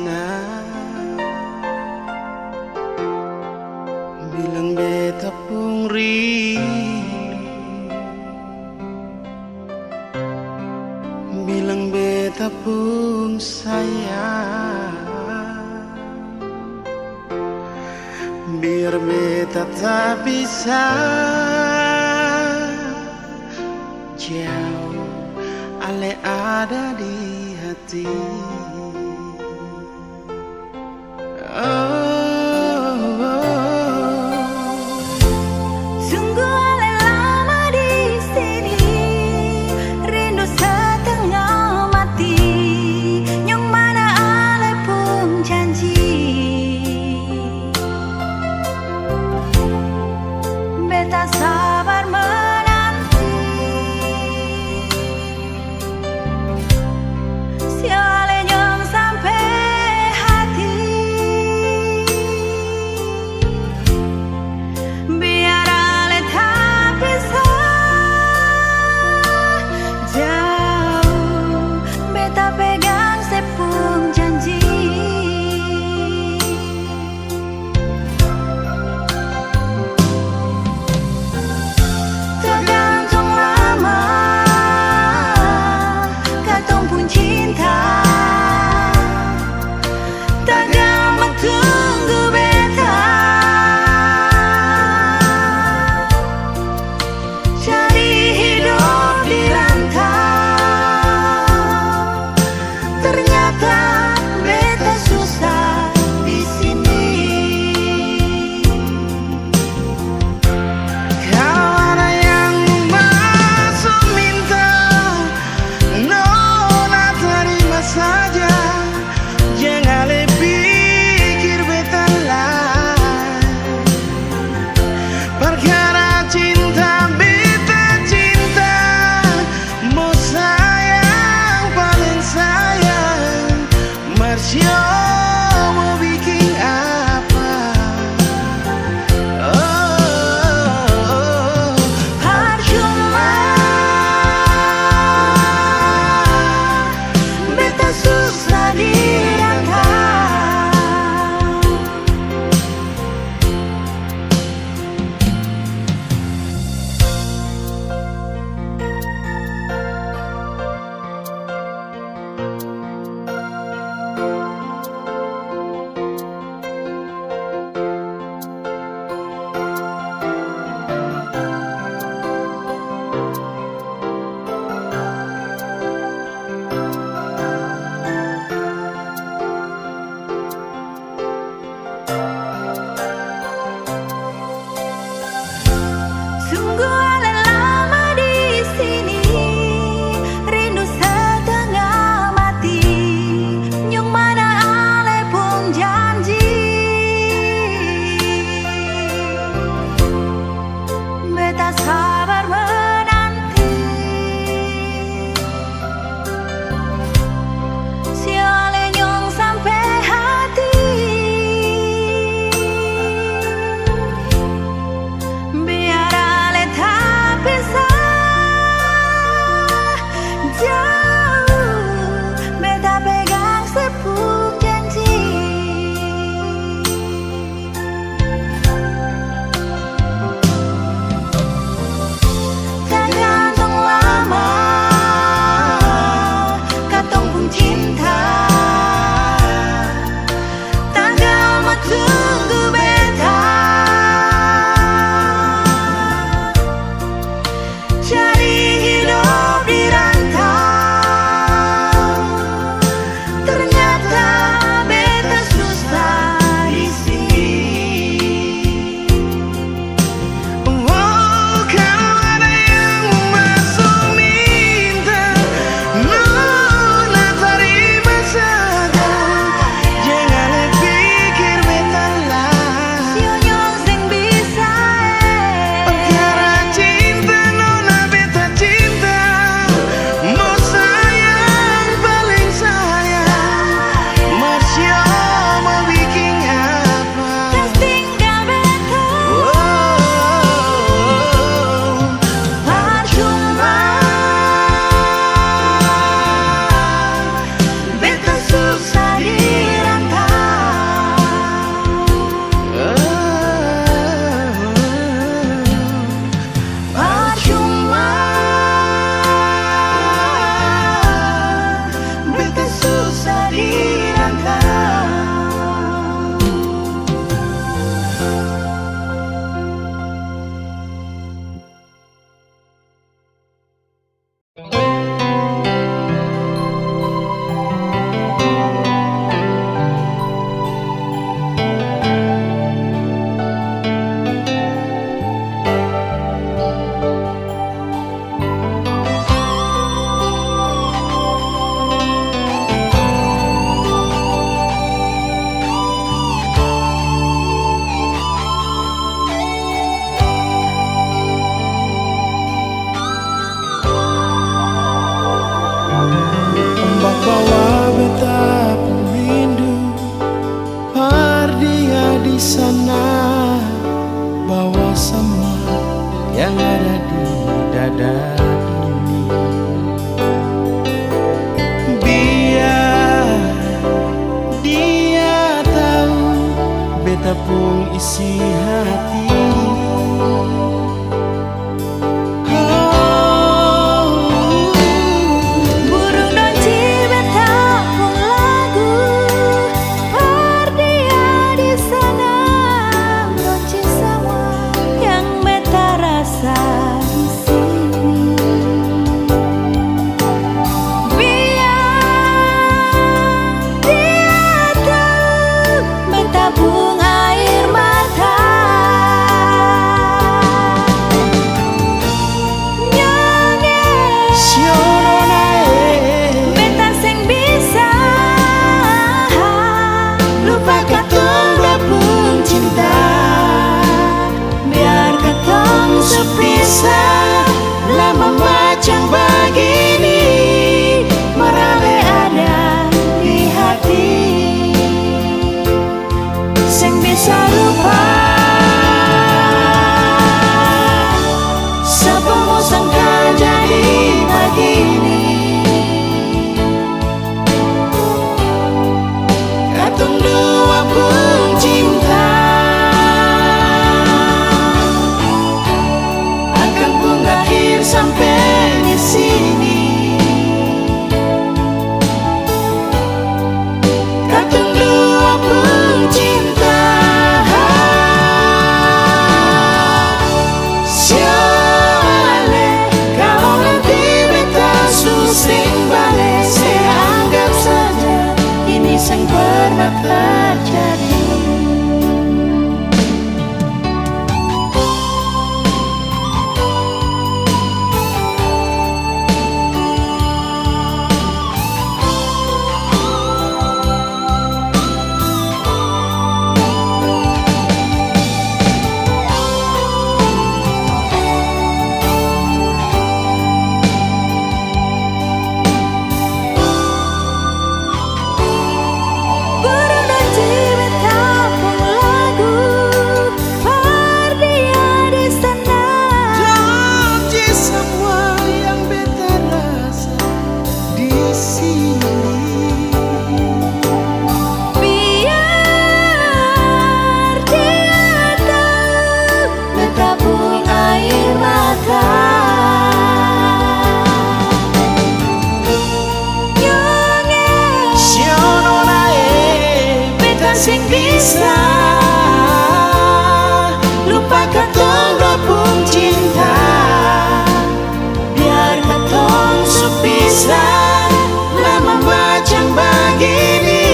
sana, bilang beta pun rindu, bilang beta pun sayang, biar beta tak bisa jauh, ale ada di hati. Sungguh ale lama di sini, rindu setengah mati, yang mana ale pun janji beta sabar menanti. Si ale sana, bawa semua yang ada di dada ini. Biar dia tahu beta pun isi hati. Lama macam begini merale ada di hati, sing bisa lupa. Sepamu sangka jadi begini, katong dua pun cinta. Sampai di sini, katong dua pun cinta. Siale, kalau nanti beta susing balik, saya anggap saja ini yang pernah terjadi. Sing bisa lupa katong dua pun cinta, biar katong supisah. Lama macam begini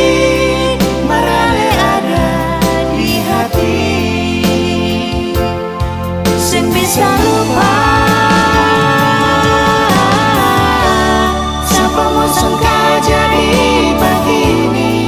merale ada di hati, sing bisa lupa. Siapa mau sangka jadi begini,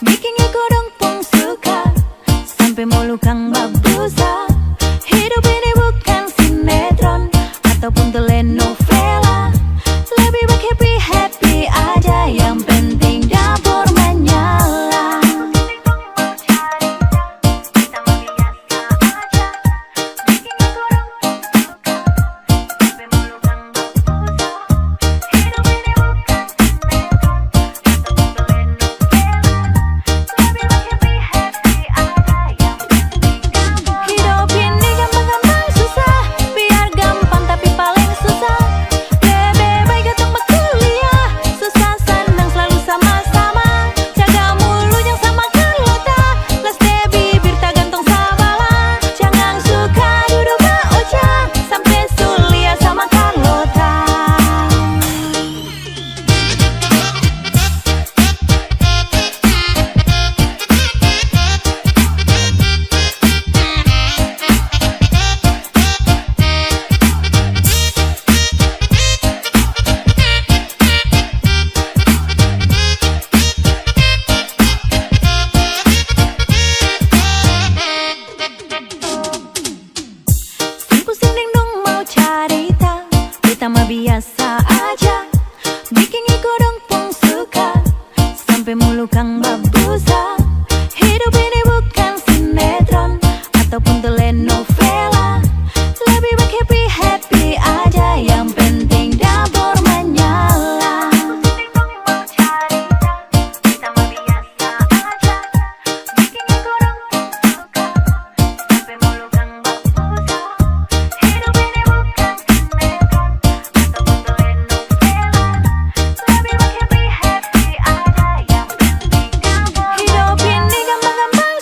bikin ikut pun suka, sampai mulu kang babusa. Hidup ini bukan sinetron ataupun telenovela, lebih baik happy-happy aja, yang penting dapur menyala. Hidup ini gampang-gampang susah, biar gampang tapi paling susah. Lebih baik ketemu kuliah, susah senang selalu sama-sama. Jaga mulu yang sama kalota, las deh bibir tak gantong sabala. Jangan suka duduk ocha, sampai sulia sama kalota. Pusing dong mau cerita, kita mah biasa aja, bikin ikut pun suka, sampai mulu kang babusa. Hidup ini bukan sinetron ataupun telenovela, lebih baik happy-happy aja, yang penting dapur menyala. Kita mah biasa aja, bikin ikut pun suka, sampai mulu kang babusa. Hidup ini bukan sinetron ataupun telenovela, lebih baik happy-happy aja, yang penting dapur. Hidup ini gampang-gampang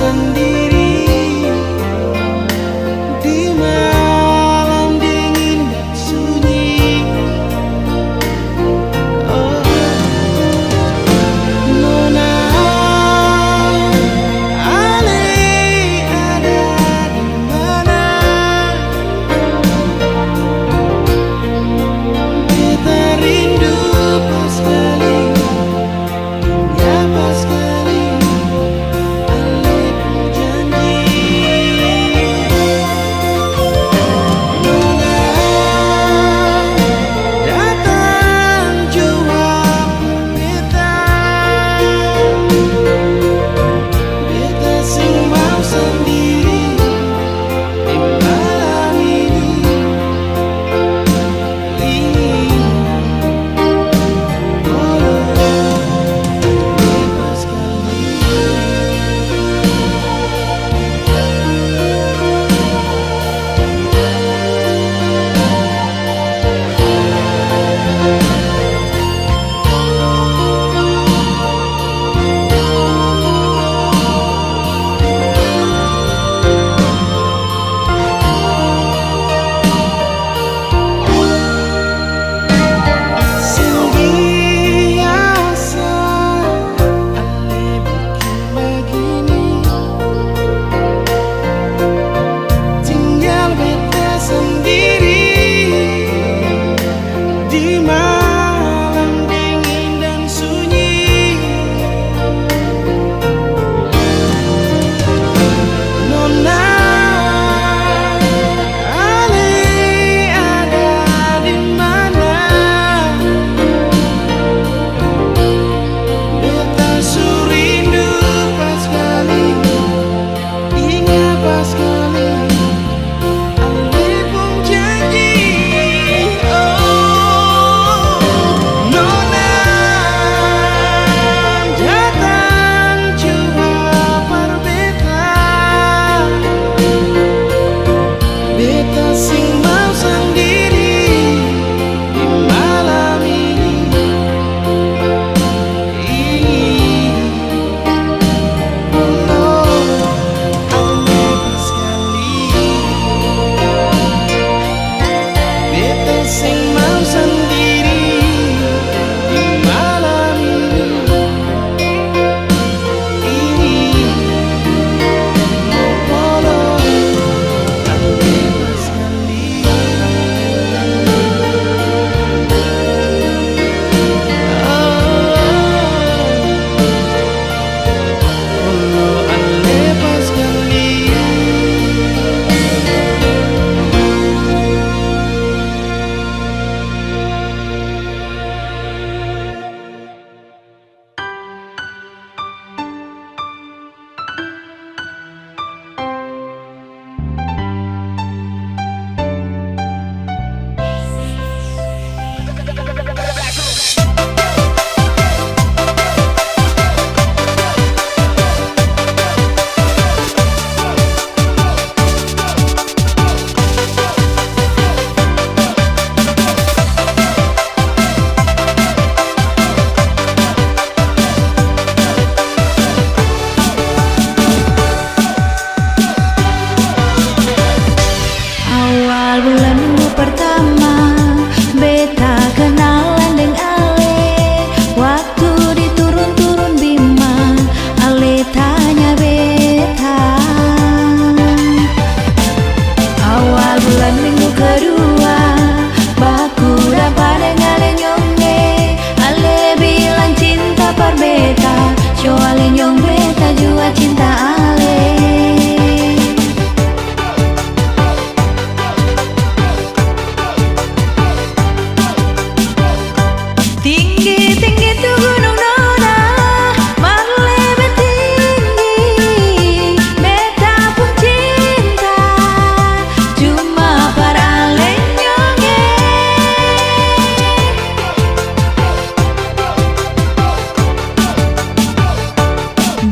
sendiri di malam dingin dan sunyi. Oh, Nona Ale ada di mana? Kita rindu pas kali, ya pas kali.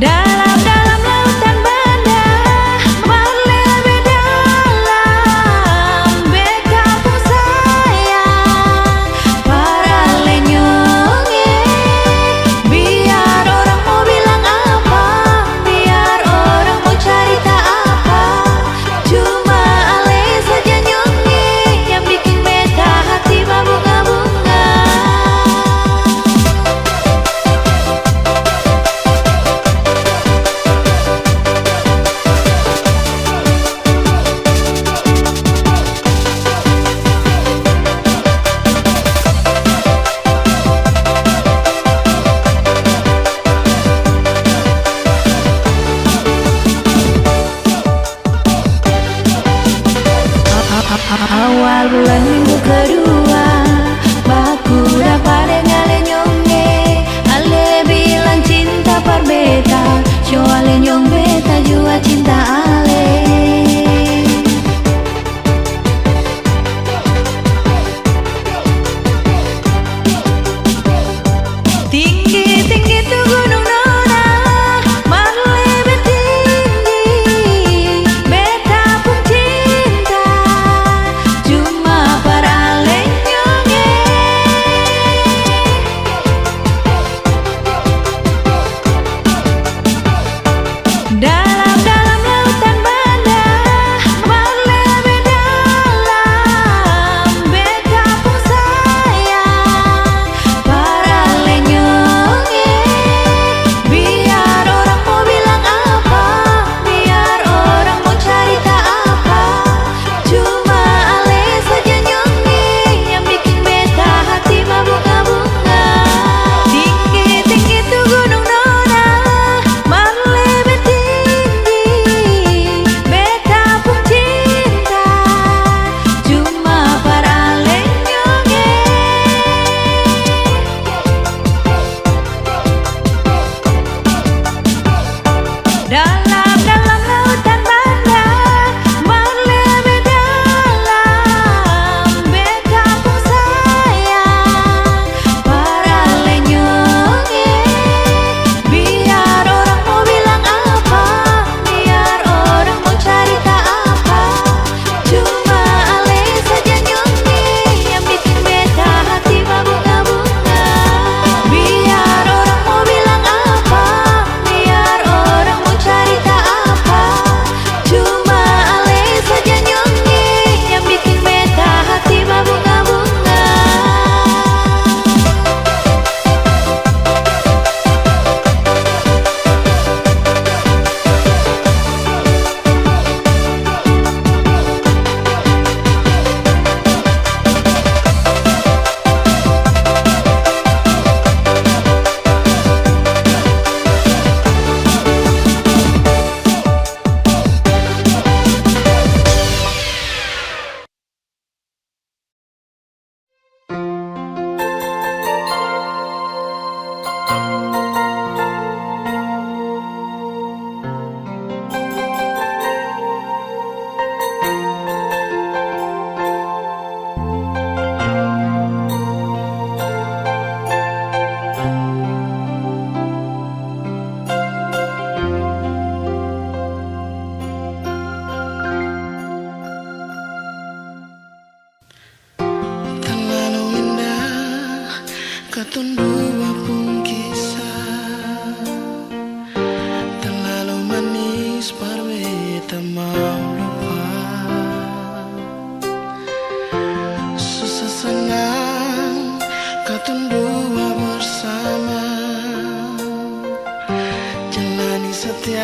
Dalam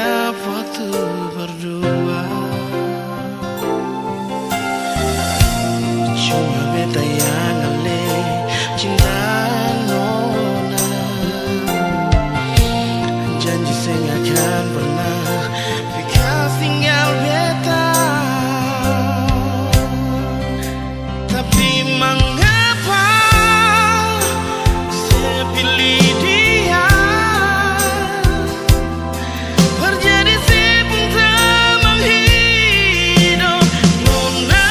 setiap waktu berdua. Cuma beta yang ngale cinta nona. Janji saya gak akan pernah bekas tinggal beta. Tapi mengapa saya pilih dia? Terjadi si pun tak menghidup nona.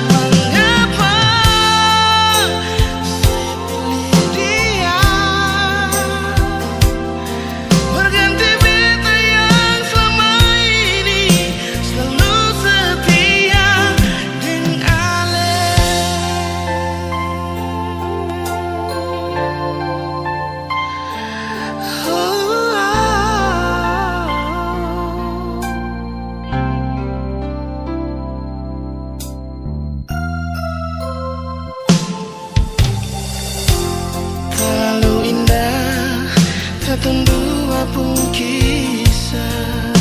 Mengapa saya pilih dia? Berganti beta yang selama ini selalu setia dengan Ale. Terlalu indah katong dua pun kisah.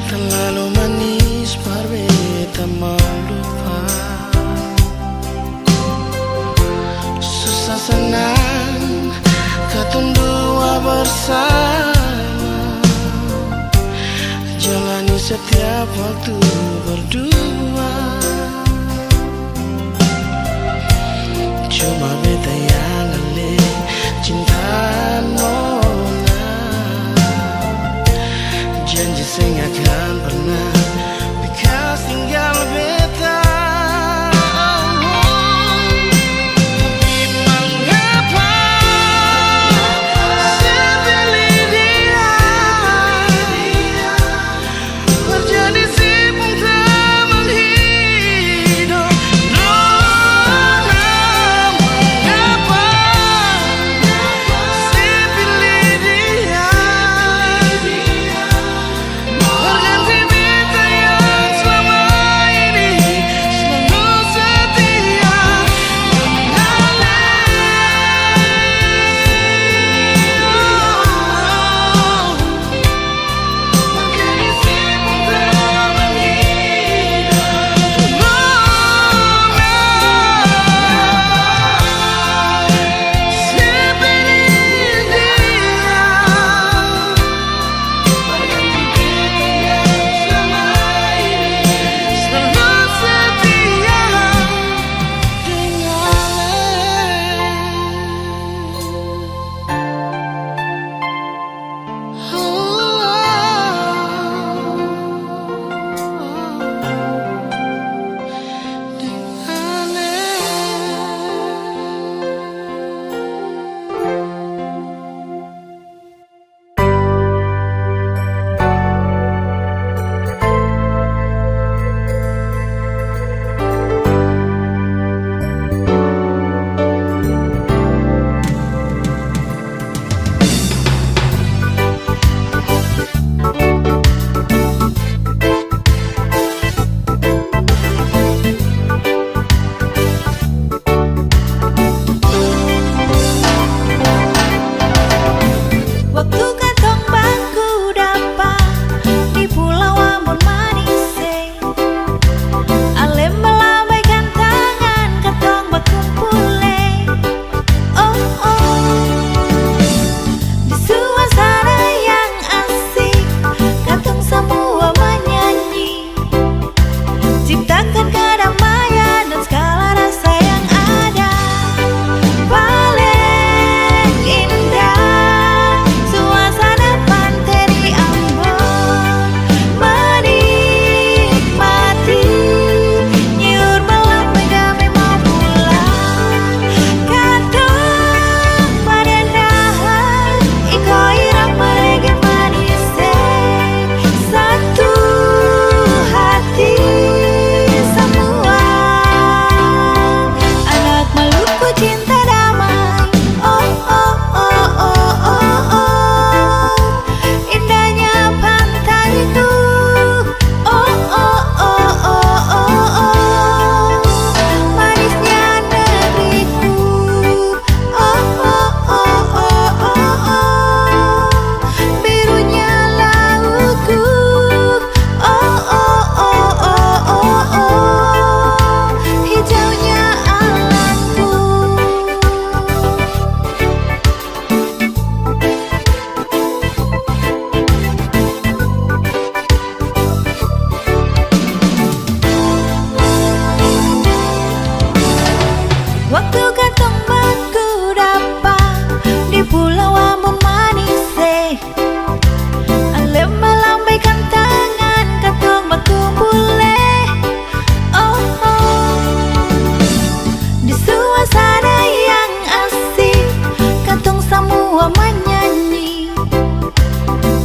Terlalu manis par beta mau lupa. Susah senang katong dua bersama. Jalani setiap waktu berdua. Cuma beta yang ngale cinta nona. Janji saya gak akan pernah bekas tinggal beta. Tapi mengapa saya pilih dia? Terjadi si pun tak menghidup nona. Mengapa saya pilih dia? Berganti beta yang selama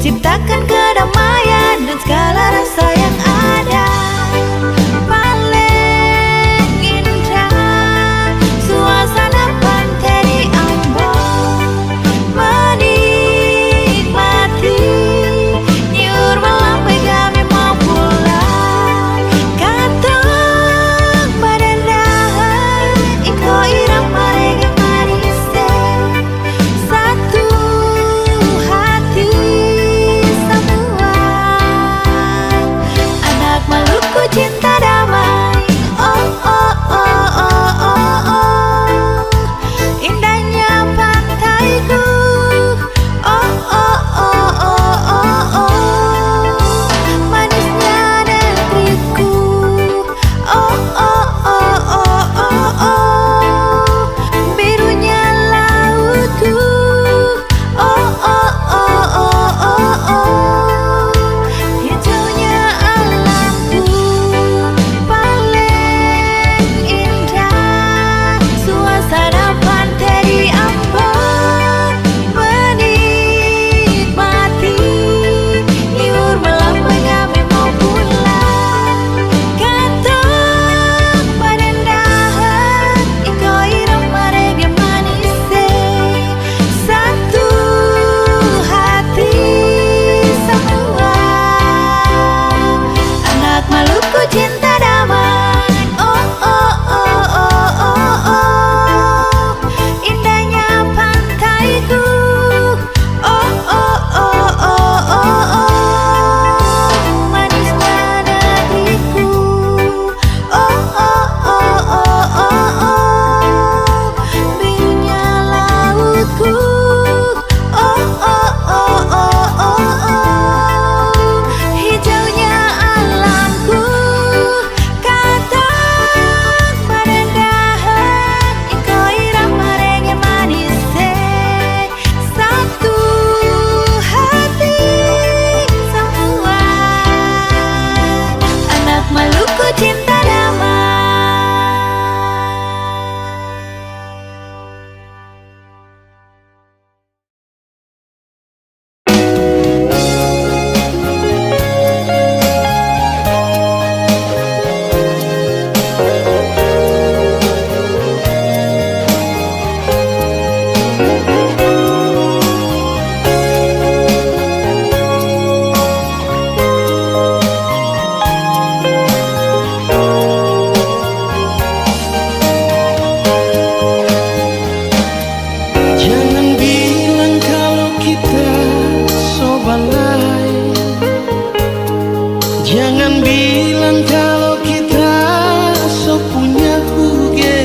ciptakan kedamaian dan segala rasa yang ada. Paling indah suasana pantai di Ambon, menikmati nyur melambai kami mau pulang. Katong badandahan iko irama reggae manis, satu hati semua. Anak Maluku cinta damai, oh oh oh oh oh oh. Indahnya pantaiku, oh oh oh oh oh oh. Manisnya negeriku, oh oh oh oh oh oh. Birunya lautku, oh oh oh oh oh oh. Hijaunya alamku, paling indah suasana pantai di Ambon, menikmati nyur melambai kami mau pulang. Katong badandahan iko irama reggae manis, satu hati semua. Anak Maluku cinta damai, oh oh oh oh oh oh. Indahnya pantaiku, oh oh oh oh oh oh. Manisnya negeriku, oh oh oh oh oh oh. Birunya lautku, oh oh oh oh oh oh. Hijaunya alamku, katong badandahan iko irama reggae manis, satu hati semua. Anak Maluku cinta damai. Jangan bilang kalau kita so balai, jangan bilang kalau kita so punya huge.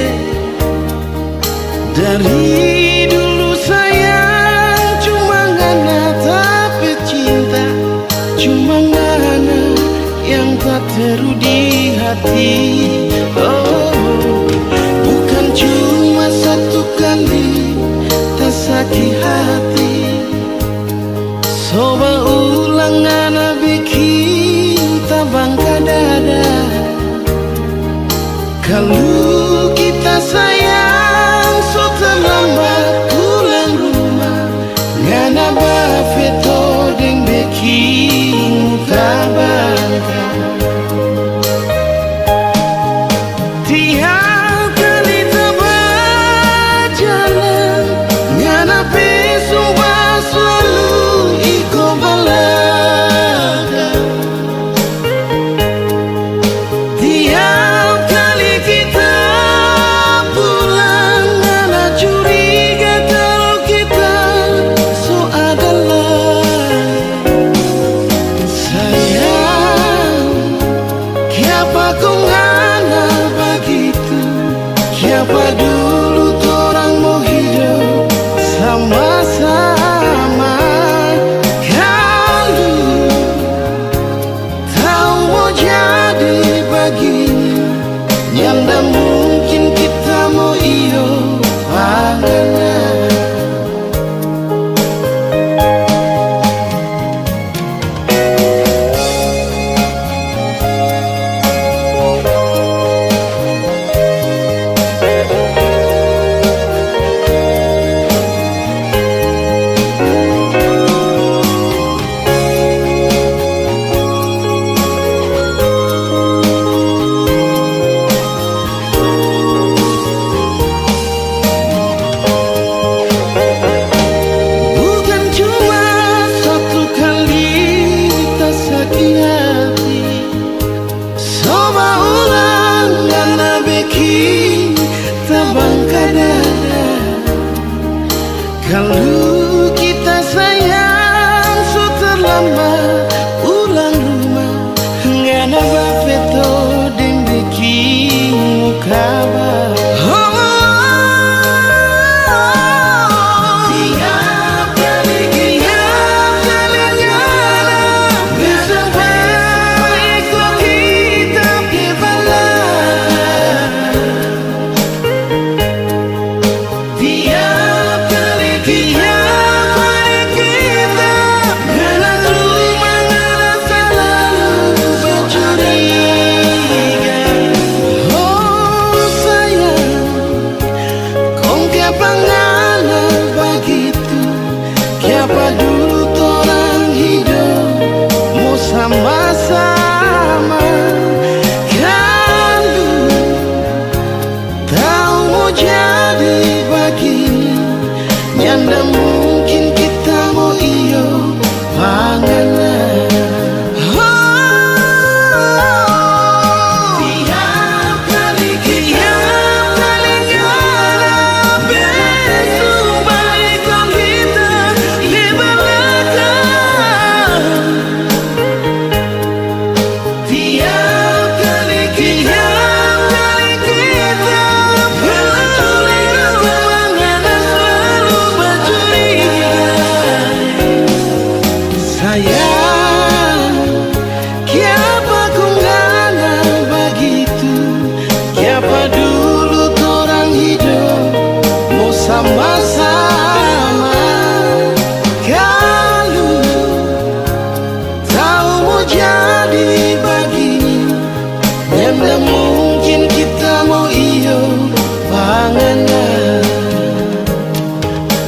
Dari dulu sayang cuma ngana tapi cinta, cuma ngana yang tak teru di hati. Oh, bukan cuma satu kali tak sakit hati. Coba ulang anak bikin tabangka dada. Kalau kita sayang so terlambat pulang rumah, ngana bafeto deng bikin tabangka. Tiap kali tebak jalan, ngana pesumba selalu iko balada. Tiap kali kita sayang, kiapa ku ngana begitu, kiapa dulu torang hidup mau sama-sama. Kalau tahu mau jadi begini, tidak mungkin kita mau iyo panganan.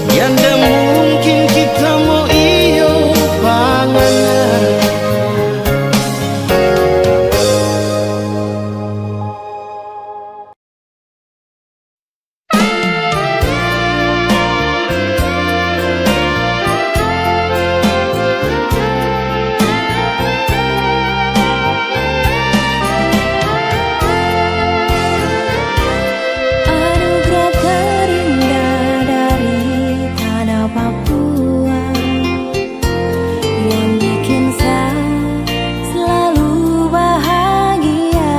Yanda mungkin kita mau iyo panganan. Anugerah terindah dari tanah Papua yang bikin saya selalu bahagia.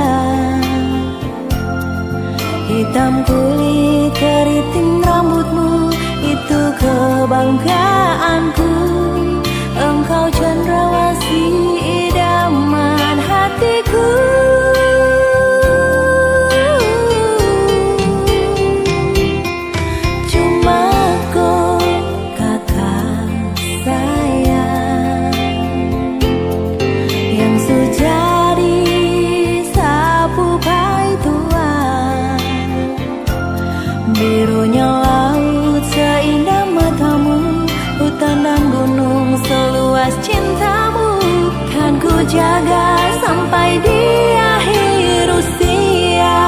Hitam kulit keriting rambutmu itu kebanggaanku. Engkau cendrawasih idaman hatiku. Cuma kau kakak sayang yang sejadi sapu pai tua. Birunya laut seindah matamu, hutan dan gunung seluas cintamu. Kan ku jaga sampai di akhir usia.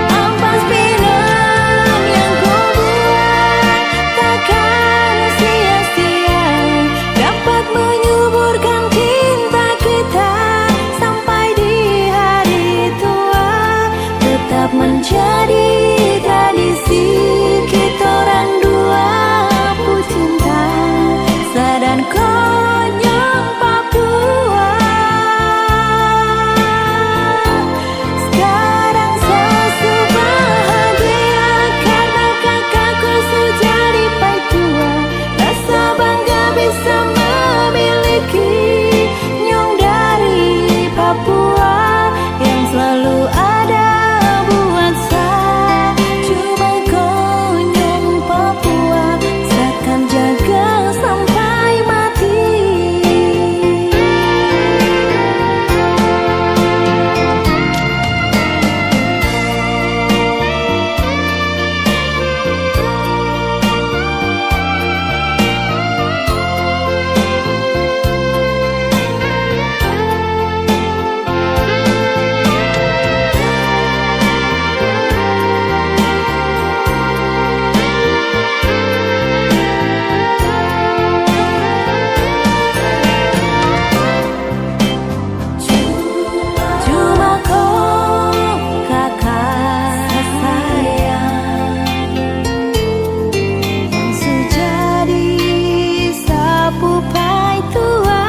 Ampas pinang yang kau buat takkan sia-sia, dapat menyuburkan cinta kita sampai di hari tua. Tetap menjadi tradisi kita orang dua pecinta sadan konyang Papua. Sekarang saya bahagia karena kakakku sudah jadi pai tua. Rasa bangga bisa memiliki nyong dari Papua yang selalu ada buat saya. Cuma konyang Papua, saya akan jaga sampai mati. Cuma kau kakak sayang yang sejadi sapu pai tua.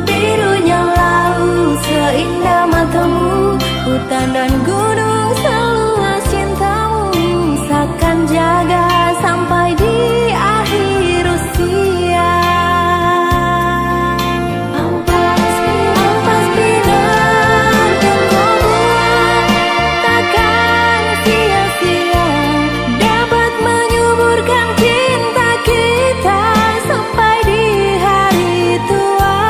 Birunya laut seindah matamu, hutan dan gunung seluas cintamu. Seakan jaga sampai di akhir usia. Ampas pinang yang kau buat takkan sia-sia, dapat menyuburkan cinta kita sampai di hari tua.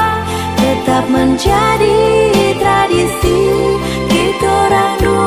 Tetap menjadi tradisi kita orang dua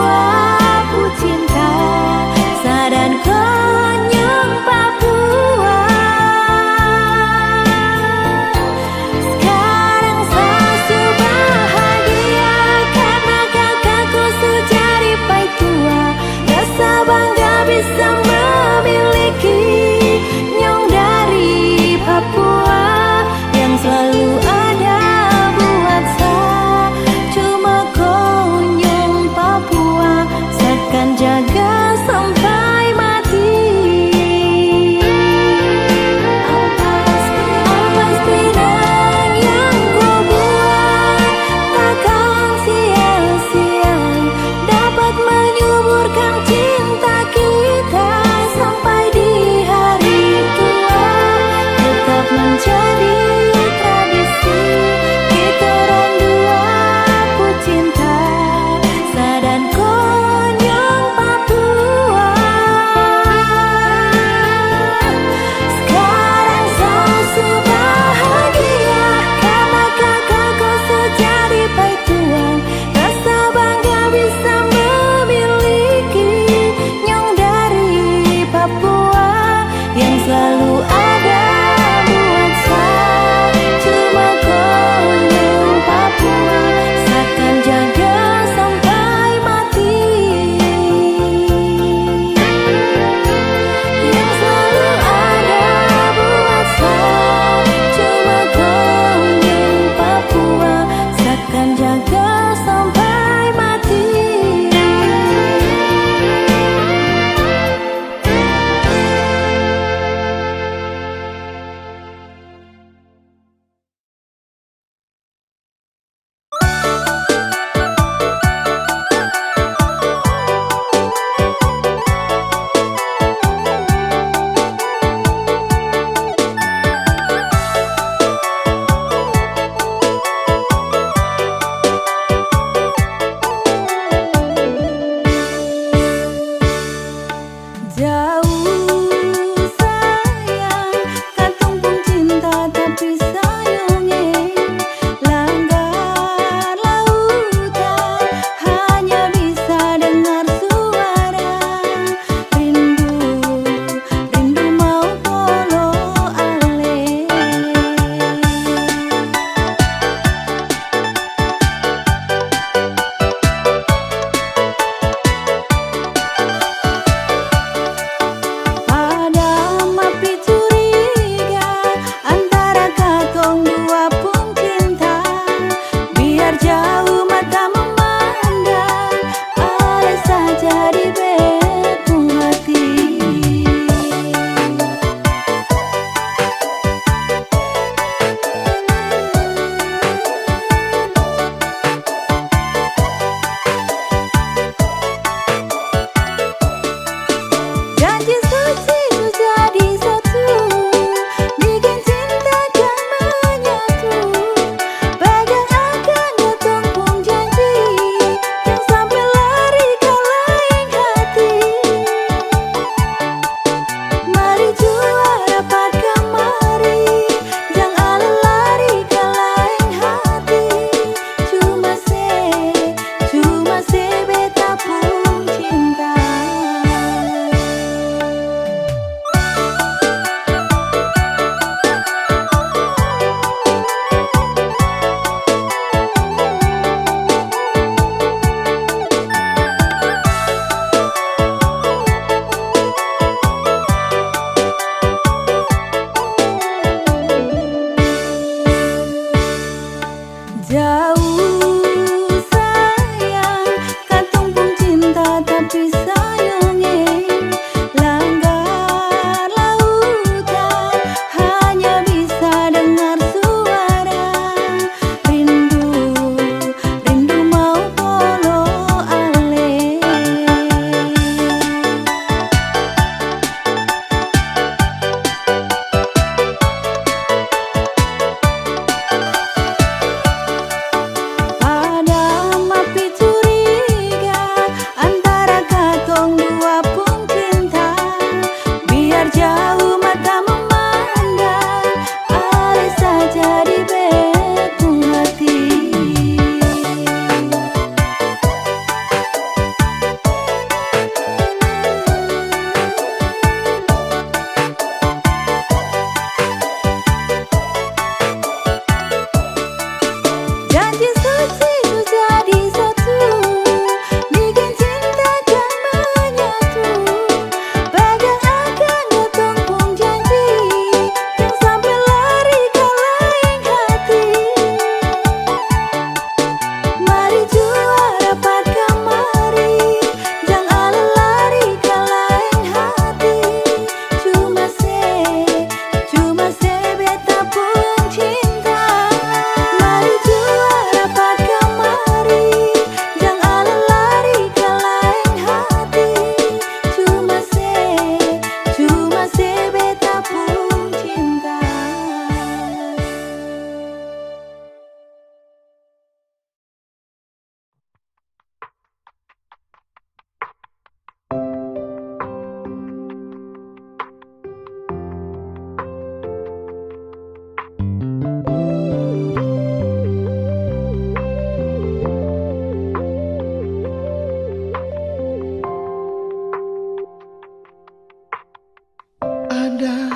ada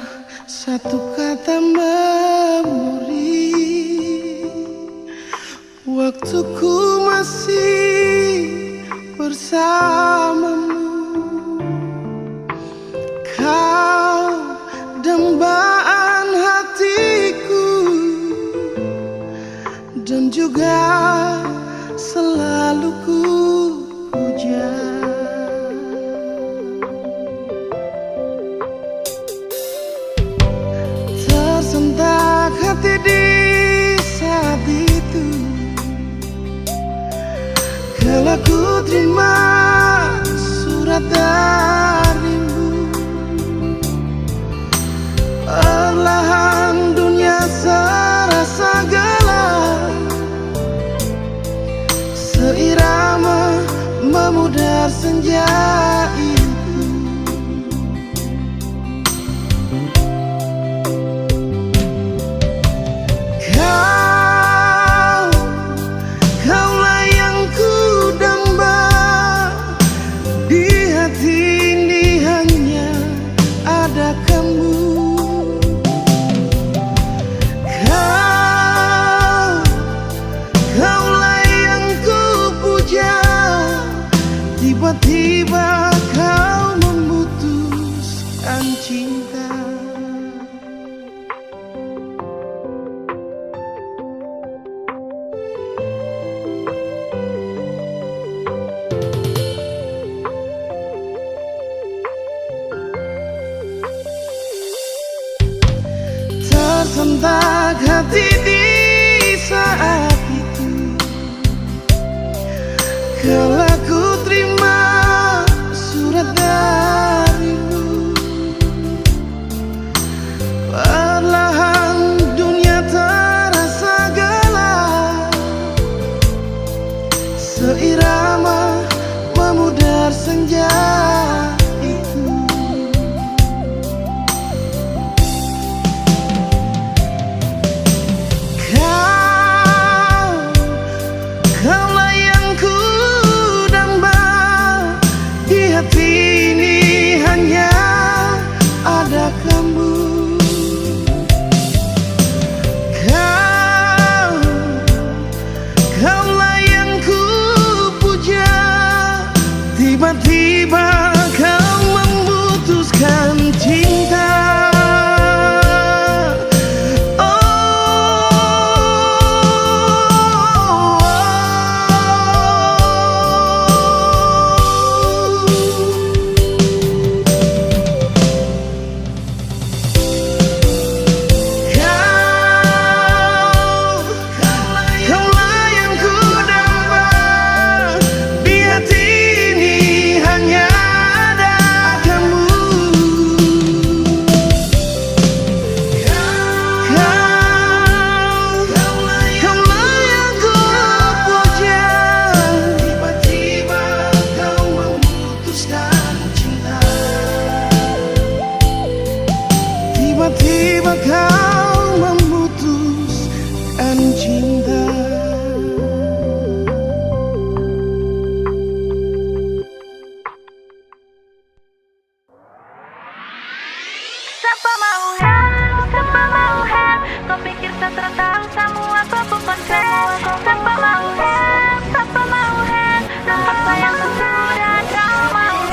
satu kata memori. Waktuku masih bersamamu. Kau dambaan hatiku dan juga selalu ku puja. Tersentak hati di saat itu kala ku terima surat darimu. Perlahan dunia serasa gelap, seirama memudar senja itu. Kaulah yang ku damba, di hati ini hanya ada kamu. Kaulah yang ku puja, tiba-tiba kau memutuskan cinta. Tersentak hati di saat itu kala ku terima surat darimu. Perlahan dunia terasa gelap, seirama memudar senja itu. Kaulah yang ku damba, di hati ini hanya ada kamu. Kaulah yang ku puja, tiba-tiba kau memutuskan cinta. Tiba-tiba kau memutuskan cinta. Siapa mau kau pikir saya tahu semua kau pun konsen. Siapa mau nampak sayang sudah kau mau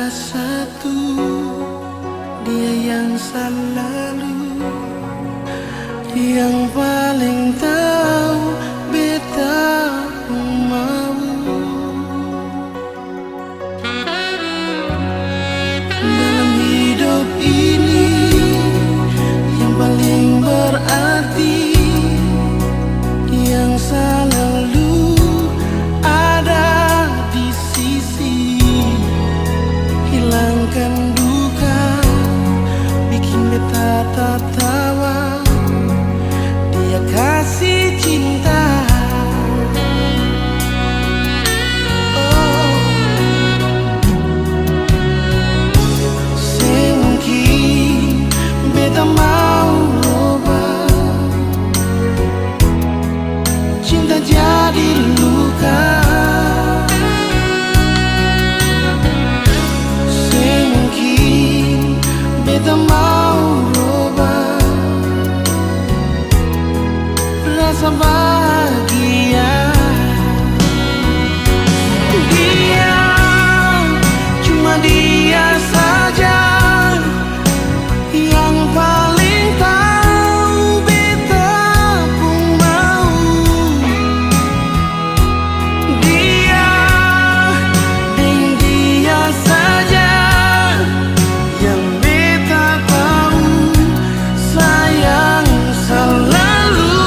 satu, dia yang selalu, yang paling tahu beta mau. Dalam hidup ini yang paling berarti, yang selalu ada di sisi, hilangkan duka, bikin beta tertawa. Dia kasih cinta. Oh, semungkin beta mau rubah, cinta jadi luka. Semungkin beta mau rubah rasa bahagia. Dia, cuma dia saja yang paling tahu beta pun mau. Dia, dan dia saja yang beta tahu sayang selalu.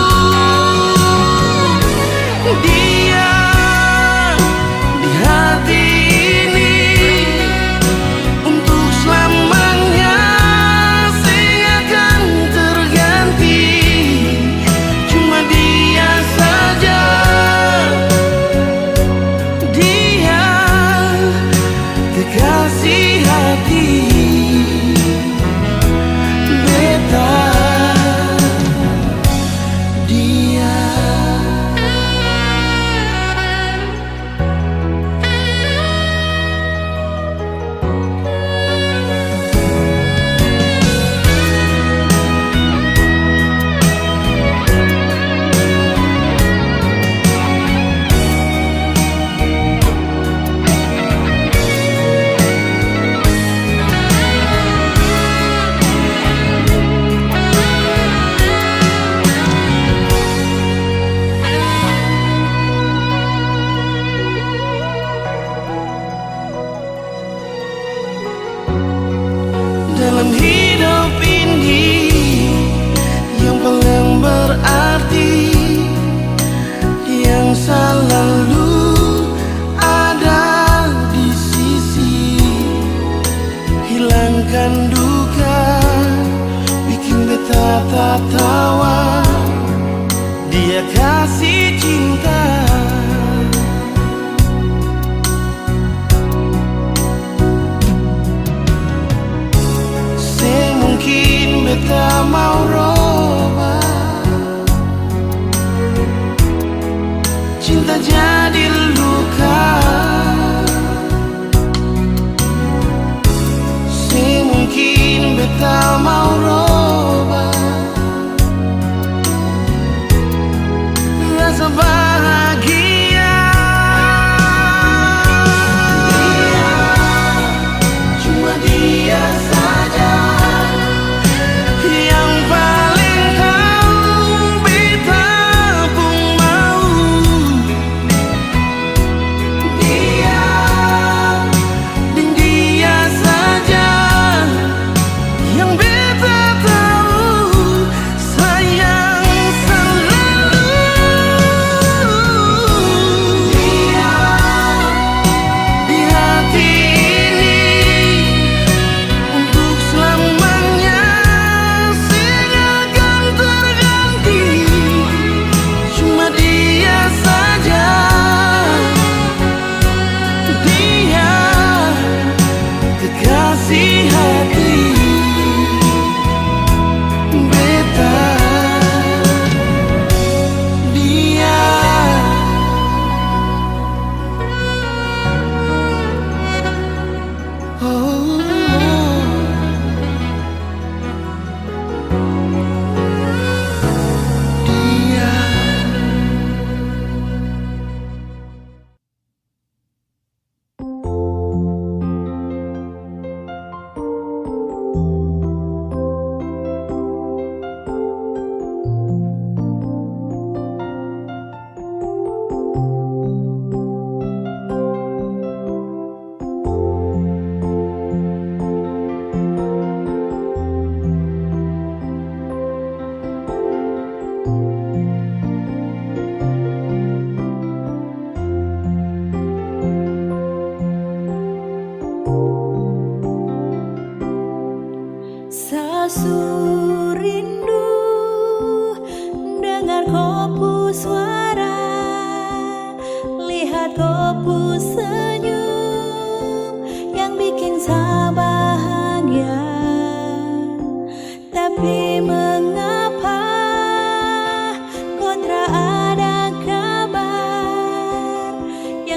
Dia di hati ini untuk selamanya, seakan terganti. Cuma dia saja, dia kekasih hati beta. Dia dalam hidup ini yang paling berarti, yang selalu ada di sisi, hilangkan duka, bikin beta tertawa. Dia kasih cinta. Semungkin beta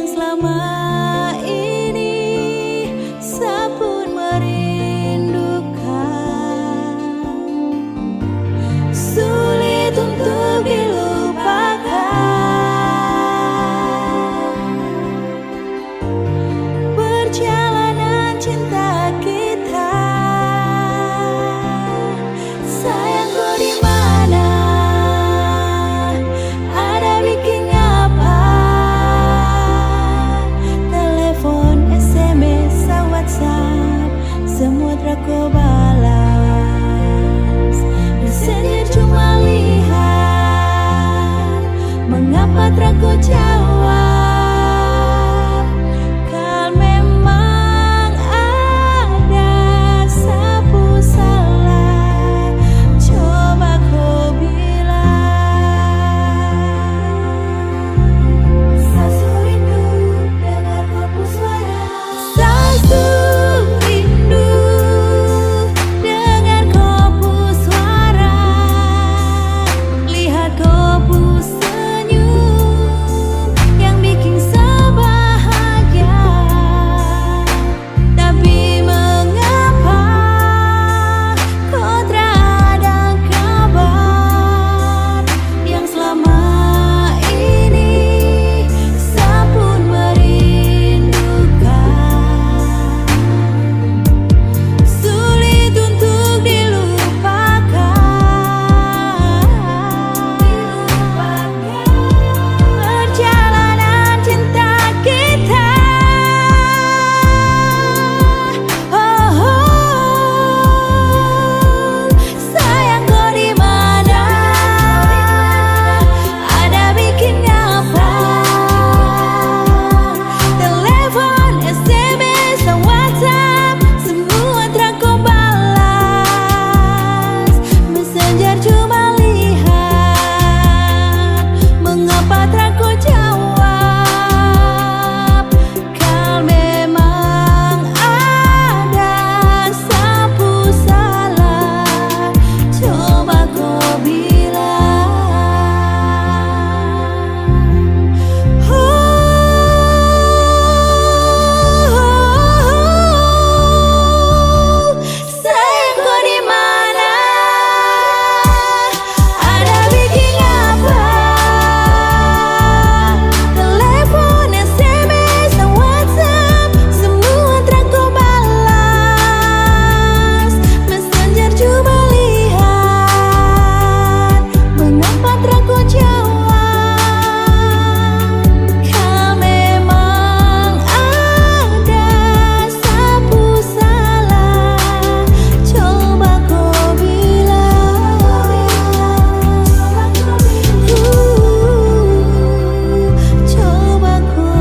yang selama ini sapun merindukan, sulit untuk dilupakan. Perjalanan cinta kita, sayangku di mana? Ada bikin apa? Telepon, SMS, WhatsApp, semua telah kau balas. Messenger cuma lihat, mengapa telah kau jawab? Kalau memang ada sapu salah, coba kau bilang. Sasu rindu dengar kau suara. Sasu rindu dengar kau suara. Lihat kau senyum yang bikin sebahagia. Tapi mengapa kau tak ada kabar? Yang selama ini sapun merindukan, sulit untuk dilupakan. Perjalanan cinta kita, sayang kau di mana? Ada bikin apa? Telepon, SMS, WhatsApp, semua telah kau balas. Messenger cuma lihat, mengapa telah kau jawab? Kalau memang ada sapu salah, coba kau bilang. Sayang kau di mana? Ada bikin apa? Telepon, SMS, WhatsApp, semua telah kau balas. Messenger cuma lihat, mengapa telah kau jawab? Kalau memang ada sapu salah, coba kau bilang. Coba kau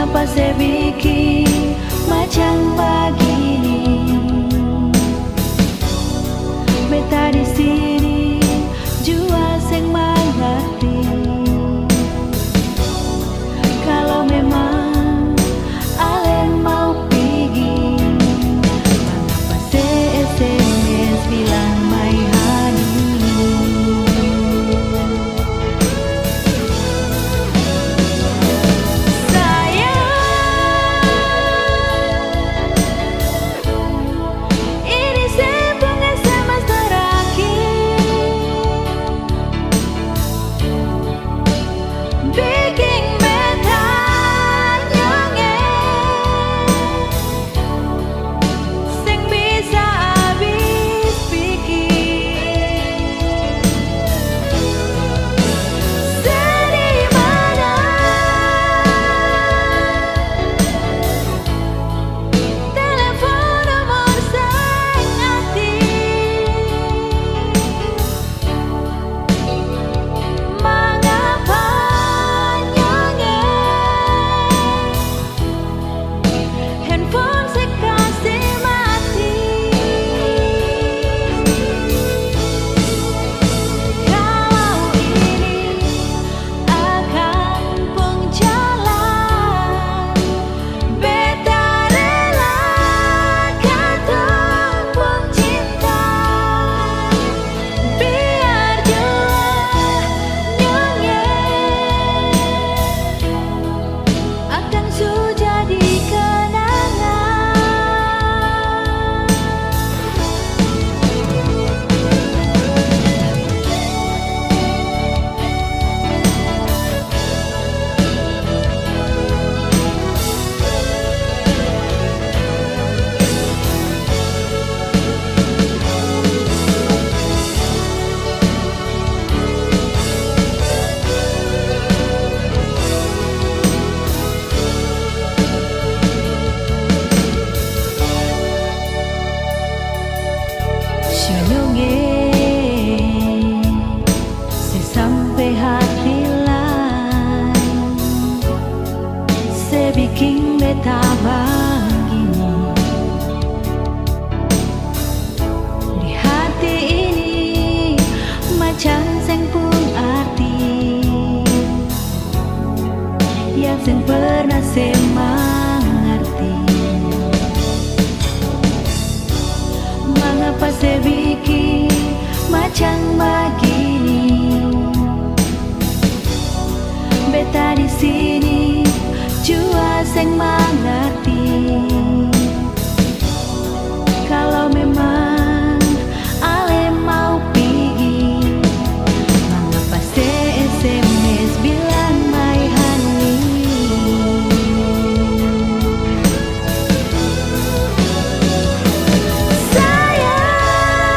Mengapa saya bikin macam begini? Beta di sini jua seng mengerti. Kalau memang alen mau pergi, mengapa saya SMS bilang my honey? Ini sambung SMS terakhir, bikin beta nyengir, sing bisa habis pikir. Sedih mana telepon nomor sang hati, mengapa nyengir, handphone sekasih mati. Kalau ini akan pun jalan, beta rela katong pun cinta, biar jua nyengir akan su jadi kenangan. Senyongin sampai hati lain, sebikin beta begini. Di hati ini macam seng pun arti, yang seng pernah saya mengerti. Mengapa saya bikin macam begini? Beta di sini jua seng mengerti. Kalau memang ale mau pergi, mengapa saya SMS bilang my honey? Sayang,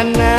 ngana